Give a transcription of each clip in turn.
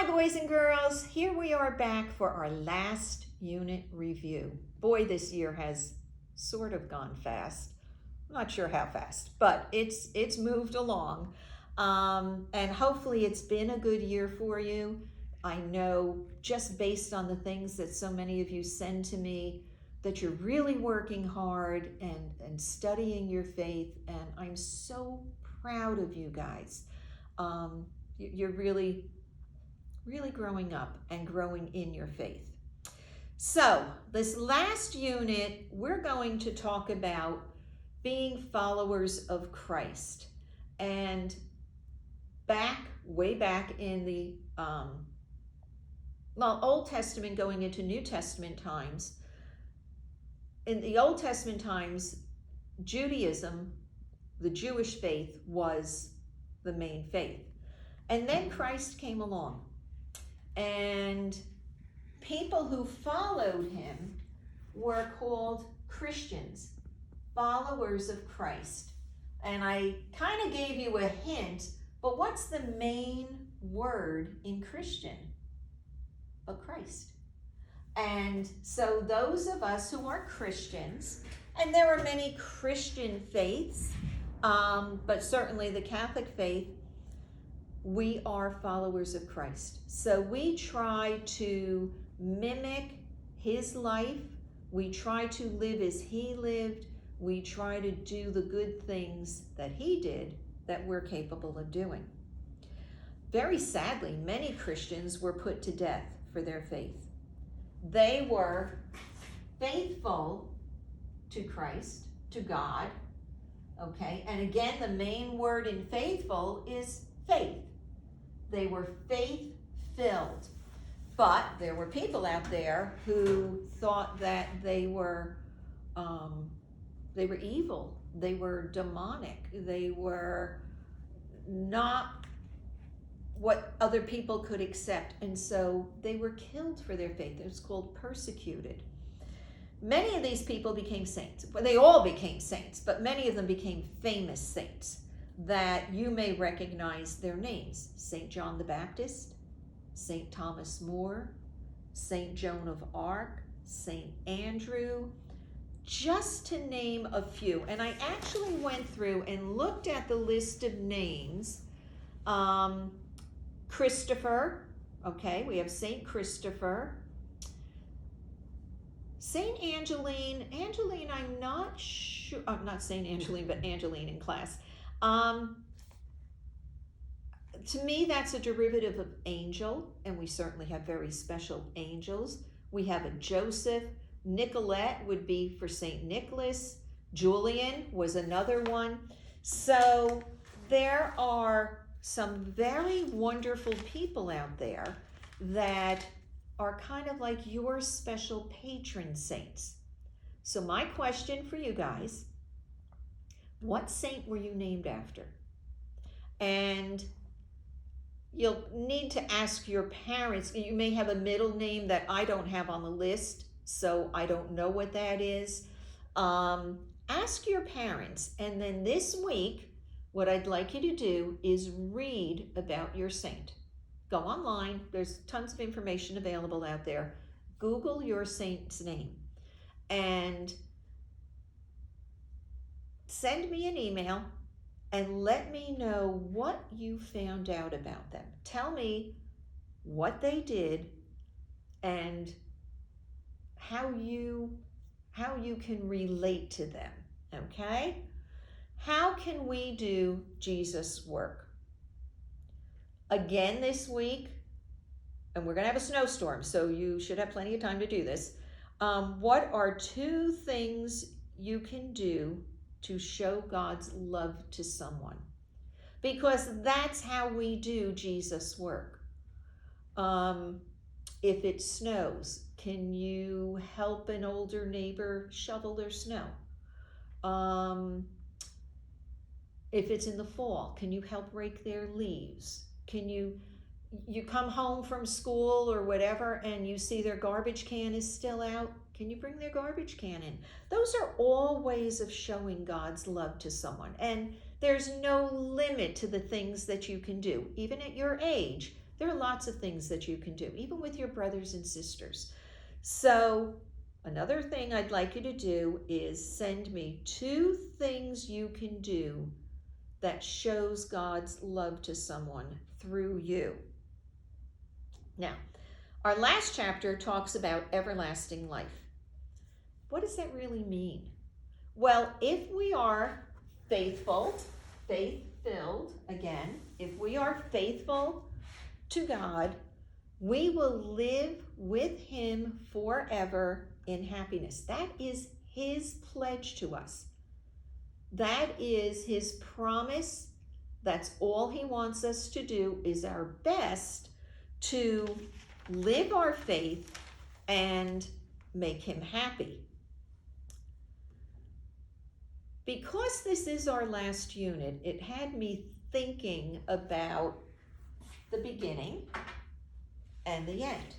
Hi, boys and girls. Here we are back for our last unit review. Boy, this year has sort of gone fast. I'm not sure how fast, but it's moved along. And hopefully it's been a good year for you. I know just based on the things that so many of you send to me that you're really working hard and studying your faith. And I'm so proud of you guys. You're really growing up and growing in your faith. So, this last unit, we're going to talk about being followers of Christ. And way back in the Old Testament going into New Testament times, in the Old Testament times, Judaism, the Jewish faith, was the main faith. And then Christ came along. And people who followed him were called Christians, followers of Christ. And I kind of gave you a hint, but what's the main word in Christian? But Christ. And so those of us who are Christians, and there are many Christian faiths, but certainly the Catholic faith, we are followers of Christ. So we try to mimic his life. We try to live as he lived. We try to do the good things that he did that we're capable of doing. Very sadly, many Christians were put to death for their faith. They were faithful to Christ, to God, okay? And again, the main word in faithful is faith. They were faith-filled. But there were people out there who thought that they were evil. They were demonic. They were not what other people could accept. And so they were killed for their faith. It was called persecuted. Many of these people became saints. Well, they all became saints, but many of them became famous saints that you may recognize their names. St. John the Baptist, St. Thomas More, St. Joan of Arc, St. Andrew, just to name a few. And I actually went through and looked at the list of names. Christopher, okay, we have St. Christopher. St. Angeline, I'm not sure, not St. Angeline, but Angeline in class. To me, that's a derivative of angel, and we certainly have very special angels. We have a Joseph. Nicolette would be for St. Nicholas. Julian was another one. So there are some very wonderful people out there that are kind of like your special patron saints. So my question for you guys, what saint were you named after? And you'll need to ask your parents. You may have a middle name that I don't have on the list, so I don't know what that is. Ask your parents, and then this week, what I'd like you to do is read about your saint. Go online, there's tons of information available out there. Google your saint's name and send me an email and let me know what you found out about them. Tell me what they did and how you can relate to them, okay? How can we do Jesus' work? Again this week, and we're going to have a snowstorm, so you should have plenty of time to do this. What are 2 things you can do to show God's love to someone? Because that's how we do Jesus' work. If it snows, can you help an older neighbor shovel their snow? If it's in the fall, can you help rake their leaves? Can you come home from school or whatever and you see their garbage can is still out? Can you bring their garbage can in? Those are all ways of showing God's love to someone. And there's no limit to the things that you can do. Even at your age, There are lots of things that you can do, even with your brothers and sisters. So another thing I'd like you to do is send me 2 things you can do that shows God's love to someone through you. Now, our last chapter talks about everlasting life. What does that really mean? Well, if we are faithful, faith-filled, again, if we are faithful to God, we will live with him forever in happiness. That is his pledge to us. That is his promise. That's all he wants us to do, is our best to live our faith and make him happy. Because this is our last unit, it had me thinking about the beginning and the end.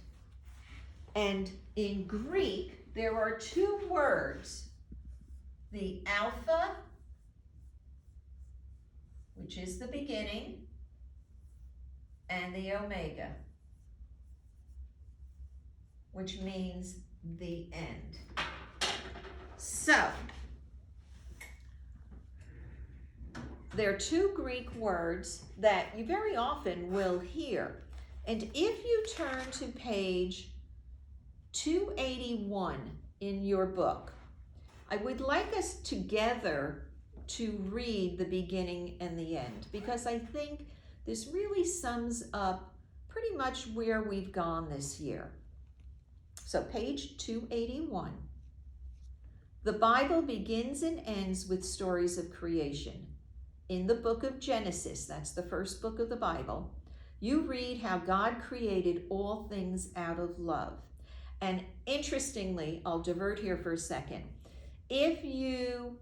And in Greek, there are 2 words, the alpha, which is the beginning, and the omega, which means the end. So, there are 2 Greek words that you very often will hear. And if you turn to page 281 in your book, I would like us together to read the beginning and the end, because I think this really sums up pretty much where we've gone this year. So page 281. The Bible begins and ends with stories of creation. In the book of Genesis, that's the first book of the Bible, you read how God created all things out of love. And interestingly, I'll divert here for a second. If you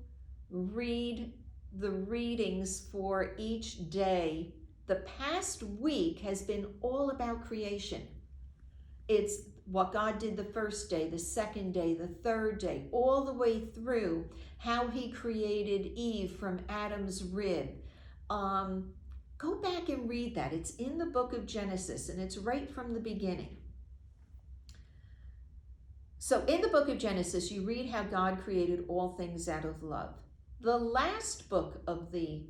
read the readings for each day, the past week has been all about creation. It's what God did the first day, the second day, the third day, all the way through how he created Eve from Adam's rib. Go back and read that. It's in the book of Genesis, and it's right from the beginning. So in the book of Genesis, you read how God created all things out of love. The last book of the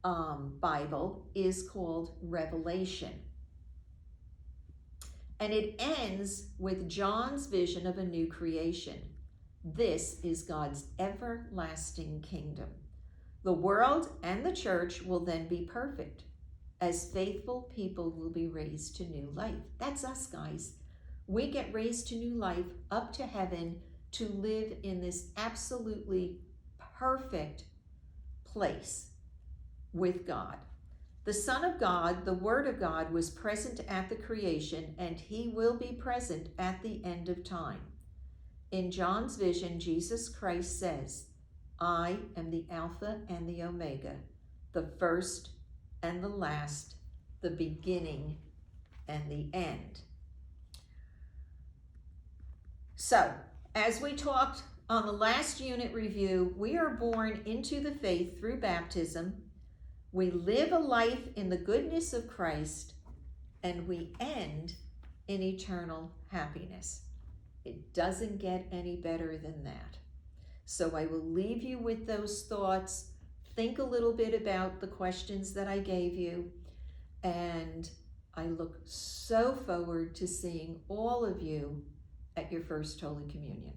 Bible is called Revelation. And it ends with John's vision of a new creation. This is God's everlasting kingdom. The world and the church will then be perfect, as faithful people will be raised to new life. That's us, guys. We get raised to new life, up to heaven, to live in this absolutely perfect place with God. The Son of God, the Word of God, was present at the creation, and he will be present at the end of time. In John's vision, Jesus Christ says, I am the Alpha and the Omega, the first and the last, the beginning and the end. So, as we talked on the last unit review, we are born into the faith through baptism. We live a life in the goodness of Christ, and we end in eternal happiness. It doesn't get any better than that. So I will leave you with those thoughts. Think a little bit about the questions that I gave you, and I look so forward to seeing all of you at your First Holy Communion.